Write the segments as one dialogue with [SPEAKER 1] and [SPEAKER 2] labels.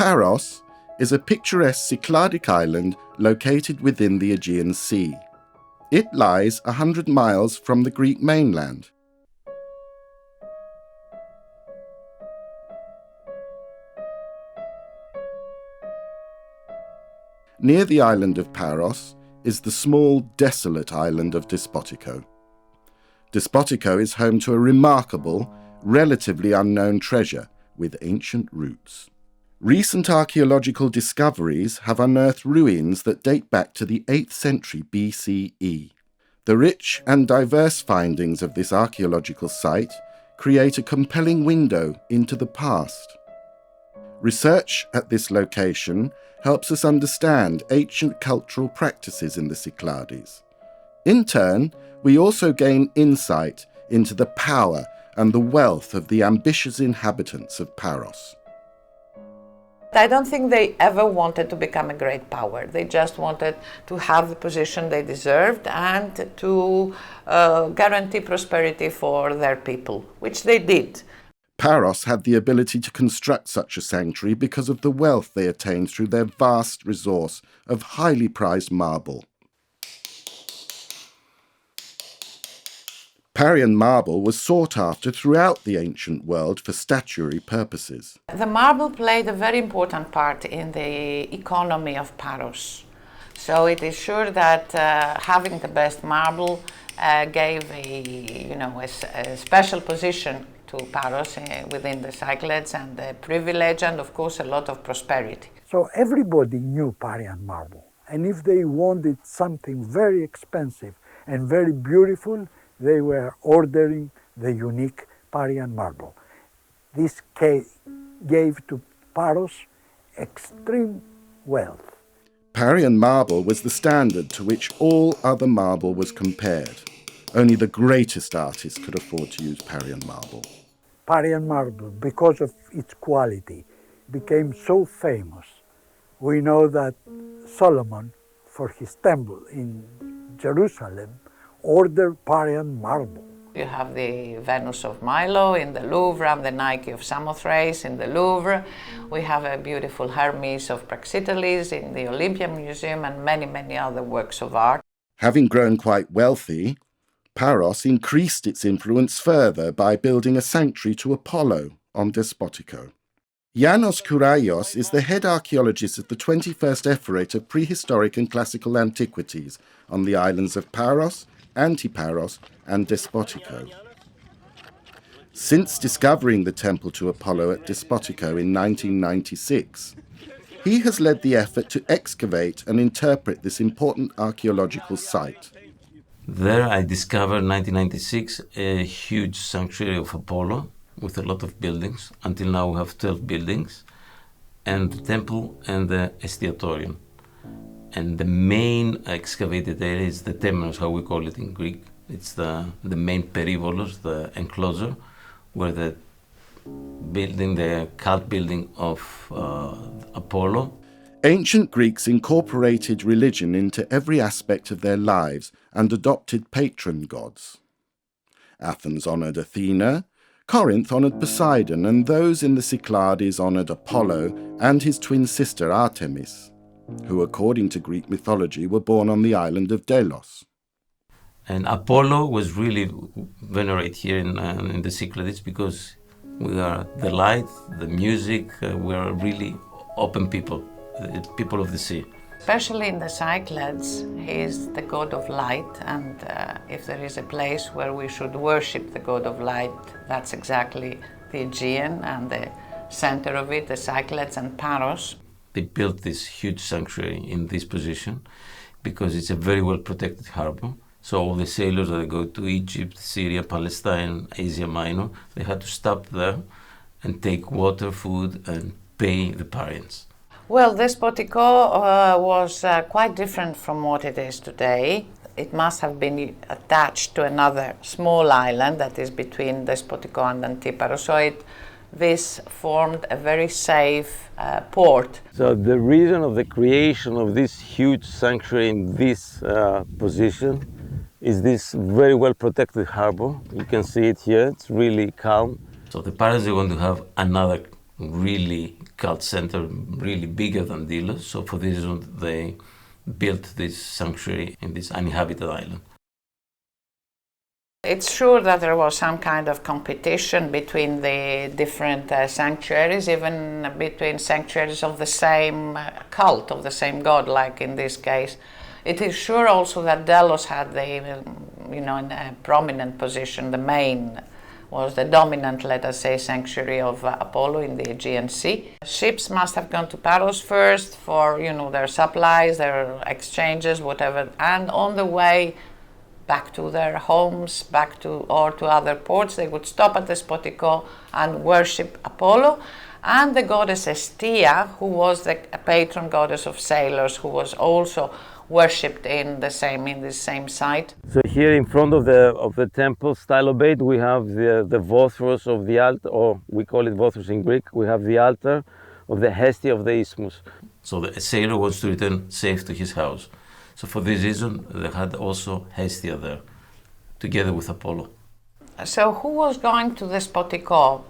[SPEAKER 1] Paros is a picturesque Cycladic island located within the Aegean Sea. It lies 100 miles from the Greek mainland. Near the island of Paros is the small, desolate island of Despotico. Despotico is home to a remarkable, relatively unknown treasure with ancient roots. Recent archaeological discoveries have unearthed ruins that date back to the 8th century BCE. The rich and diverse findings of this archaeological site create a compelling window into the past. Research at this location helps us understand ancient cultural practices in the Cyclades. In turn, we also gain insight into the power and the wealth of the ambitious inhabitants of Paros.
[SPEAKER 2] I don't think they ever wanted to become a great power. They just wanted to have the position they deserved and to guarantee prosperity for their people, which they did.
[SPEAKER 1] Paros had the ability to construct such a sanctuary because of the wealth they attained through their vast resource of highly prized marble. Parian marble was sought after throughout the ancient world for statuary purposes.
[SPEAKER 2] The marble played a very important part in the economy of Paros. So it is sure that having the best marble gave a special position to Paros within the Cyclades, and the privilege and of course a lot of prosperity.
[SPEAKER 3] So everybody knew Parian marble, and if they wanted something very expensive and very beautiful, they were ordering the unique Parian marble. This gave to Paros extreme wealth.
[SPEAKER 1] Parian marble was the standard to which all other marble was compared. Only the greatest artists could afford to use Parian marble.
[SPEAKER 3] Parian marble, because of its quality, became so famous. We know that Solomon, for his temple in Jerusalem, ordered Parian marble.
[SPEAKER 2] You have the Venus of Milo in the Louvre and the Nike of Samothrace in the Louvre. We have a beautiful Hermes of Praxiteles in the Olympia Museum and many, many other works of art.
[SPEAKER 1] Having grown quite wealthy, Paros increased its influence further by building a sanctuary to Apollo on Despotiko. Yanos Kouraios is the head archaeologist of the 21st Ephorate of Prehistoric and Classical Antiquities on the islands of Paros, Antiparos and Despotiko. Since discovering the temple to Apollo at Despotiko in 1996, he has led the effort to excavate and interpret this important archaeological site.
[SPEAKER 4] There I discovered in 1996 a huge sanctuary of Apollo with a lot of buildings. Until now we have 12 buildings, and the temple and the estiatorium. And the main excavated area is the temenos, how we call it in Greek. It's the main perivolos, the enclosure, where the cult building of Apollo.
[SPEAKER 1] Ancient Greeks incorporated religion into every aspect of their lives and adopted patron gods. Athens honoured Athena, Corinth honoured Poseidon, and those in the Cyclades honoured Apollo and his twin sister Artemis, who according to Greek mythology were born on the island of Delos.
[SPEAKER 4] And Apollo was really venerated here in the Cyclades because we are the light, the music, we are really open people, people of the sea.
[SPEAKER 2] Especially in the Cyclades, he is the god of light, and if there is a place where we should worship the god of light, that's exactly the Aegean and the center of it, the Cyclades and Paros.
[SPEAKER 4] They built this huge sanctuary in this position because it's a very well protected harbor. So all the sailors that go to Egypt, Syria, Palestine, Asia Minor, they had to stop there and take water, food, and pay the Parians.
[SPEAKER 2] Well, Despotico was quite different from what it is today. It must have been attached to another small island that is between Despotico and Antiparos. So this formed a very safe port.
[SPEAKER 5] So the reason of the creation of this huge sanctuary in this position is this very well protected harbor. You can see it here, it's really calm.
[SPEAKER 4] So the Parians, they want to have another really cult center, really bigger than Delos. So for this reason, they built this sanctuary in this uninhabited island.
[SPEAKER 2] It's sure that there was some kind of competition between the different sanctuaries, even between sanctuaries of the same cult, of the same god, like in this case. It is sure also that Delos had the, in a prominent position. The main was the dominant, let us say, sanctuary of Apollo in the Aegean Sea. Ships must have gone to Paros first for, their supplies, their exchanges, whatever, and on the way back to their homes, or to other ports, they would stop at Despotico and worship Apollo, and the goddess Hestia, who was the patron goddess of sailors, who was also worshipped in this same site.
[SPEAKER 5] So here in front of the temple stylobate, we have the Vothros of the altar, or we call it Vothros in Greek. We have the altar of the Hestia of the Isthmus.
[SPEAKER 4] So the sailor wants to return safe to his house. So for this reason, they had also Hestia there, together with Apollo.
[SPEAKER 2] So who was going to Despotico?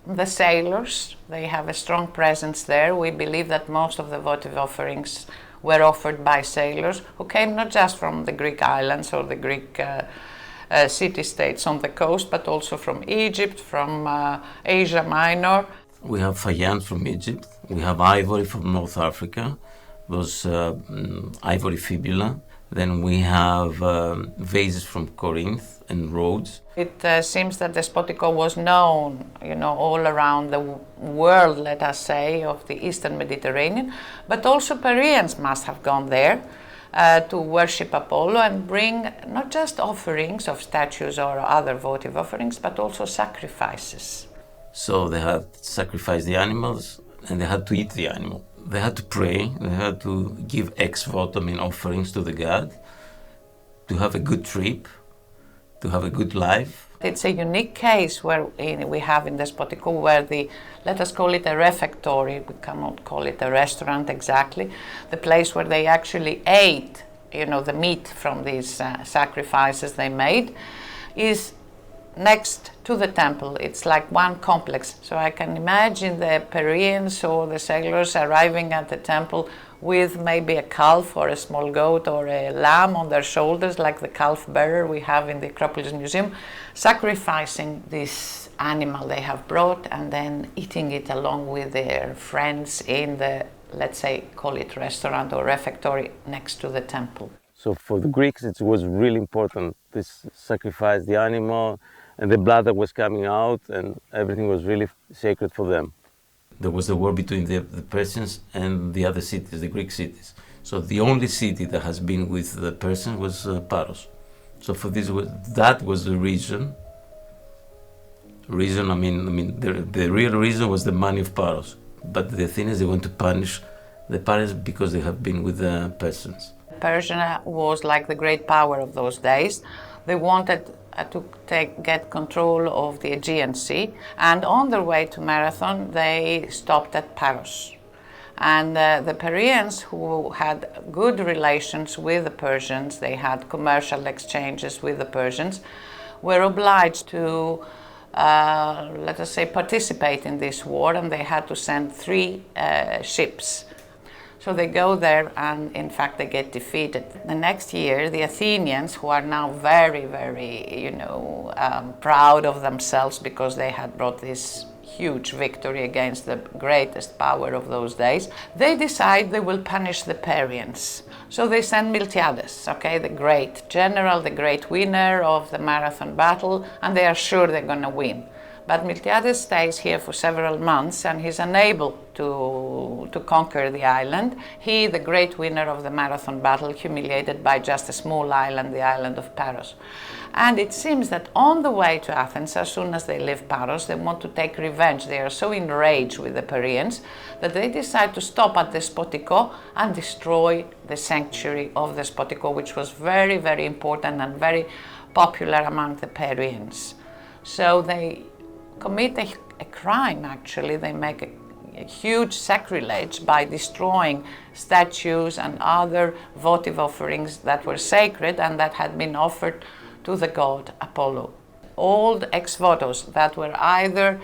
[SPEAKER 2] The sailors. They have a strong presence there. We believe that most of the votive offerings were offered by sailors who came not just from the Greek islands or the Greek city-states on the coast, but also from Egypt, from Asia Minor.
[SPEAKER 4] We have faience from Egypt. We have ivory from North Africa. Those ivory fibula. Then we have vases from Corinth and Rhodes.
[SPEAKER 2] It seems that Despotico was known, all around the world, let us say, of the Eastern Mediterranean, but also Parians must have gone there to worship Apollo and bring not just offerings of statues or other votive offerings, but also sacrifices.
[SPEAKER 4] So they had to sacrifice the animals and they had to eat the animal. They had to pray, they had to give ex votum in offerings to the god, to have a good trip, to have a good life.
[SPEAKER 2] It's a unique case where we have in Despotico where let us call it a refectory, we cannot call it a restaurant exactly, the place where they actually ate, the meat from these sacrifices they made, is next to the temple. It's like one complex. So I can imagine the Parians or the sailors arriving at the temple with maybe a calf or a small goat or a lamb on their shoulders, like the calf bearer we have in the Acropolis Museum, sacrificing this animal they have brought and then eating it along with their friends in the, let's say, call it restaurant or refectory next to the temple.
[SPEAKER 5] So for the Greeks, it was really important. This sacrifice the animal, and the blood that was coming out, and everything was really sacred for them.
[SPEAKER 4] There was the war between the Persians and the other cities, the Greek cities. So the only city that has been with the Persians was Paros. So for this, that was the reason. The real reason was the money of Paros. But the Athenians, they want to punish the Parians because they have been with the Persians.
[SPEAKER 2] Persia was like the great power of those days. They wanted to get control of the Aegean Sea, and on their way to Marathon they stopped at Paros. And the Parians, who had good relations with the Persians, they had commercial exchanges with the Persians, were obliged to, let us say, participate in this war, and they had to send 3 ships. So they go there and in fact they get defeated. The next year the Athenians, who are now very, very, proud of themselves because they had brought this huge victory against the greatest power of those days, they decide they will punish the Parians. So they send Miltiades, the great general, the great winner of the Marathon battle, and they are sure they're going to win. But Miltiades stays here for several months and he's unable to conquer the island. He, the great winner of the Marathon battle, humiliated by just a small island, the island of Paros. And it seems that on the way to Athens, as soon as they leave Paros, they want to take revenge. They are so enraged with the Parians that they decide to stop at Despotico and destroy the sanctuary of Despotico, which was very, very important and very popular among the Parians. So they commit a crime, actually. They make a huge sacrilege by destroying statues and other votive offerings that were sacred and that had been offered to the god Apollo. Old ex votos that were either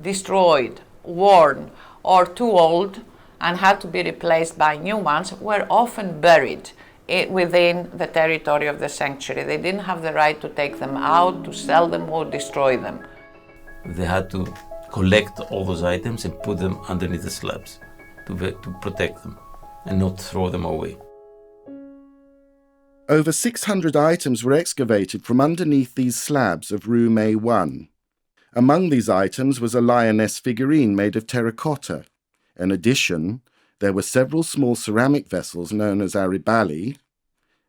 [SPEAKER 2] destroyed worn or too old and had to be replaced by new ones were often buried within the territory of the sanctuary. They didn't have the right to take them out, to sell them or destroy them.
[SPEAKER 4] They had to collect all those items and put them underneath the slabs to protect them and not throw them away.
[SPEAKER 1] Over 600 items were excavated from underneath these slabs of room A1. Among these items was a lioness figurine made of terracotta. In addition, there were several small ceramic vessels known as aribali,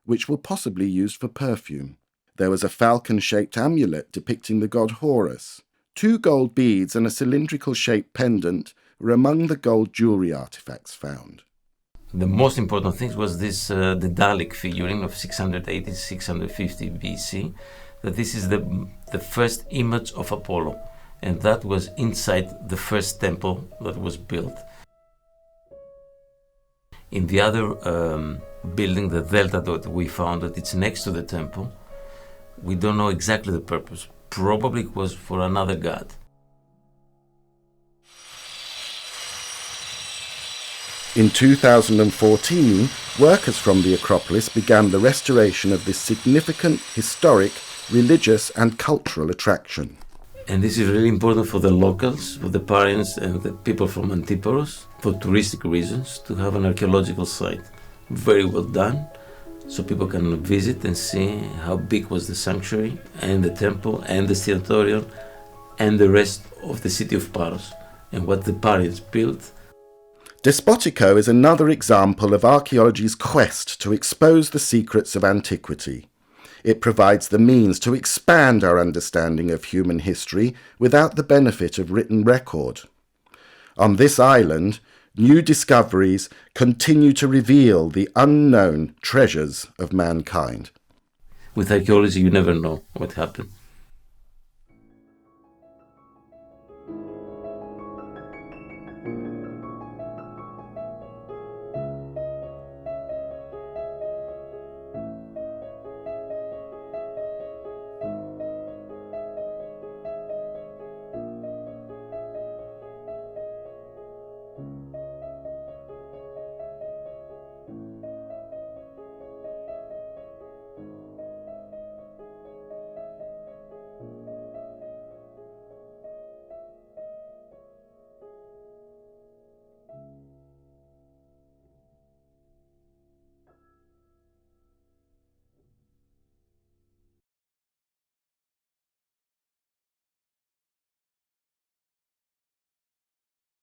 [SPEAKER 1] which were possibly used for perfume. There was a falcon-shaped amulet depicting the god Horus. 2 gold beads and a cylindrical-shaped pendant were among the gold jewelry artifacts found.
[SPEAKER 4] The most important thing was this the Dalek figurine of 680-650 BC, that this is the first image of Apollo, and that was inside the first temple that was built. In the other building, the delta that we found, that it's next to the temple, we don't know exactly the purpose. Probably it was for another god.
[SPEAKER 1] In 2014, workers from the Acropolis began the restoration of this significant historic, religious and cultural attraction.
[SPEAKER 4] And this is really important for the locals, for the Parians and the people from Antiparos, for touristic reasons, to have an archaeological site. Very well done, so people can visit and see how big was the sanctuary and the temple and the sanatorium and the rest of the city of Paros and what the Parians built.
[SPEAKER 1] Despotico is another example of archaeology's quest to expose the secrets of antiquity. It provides the means to expand our understanding of human history without the benefit of written record. On this island, new discoveries continue to reveal the unknown treasures of mankind.
[SPEAKER 4] With archaeology, you never know what happened.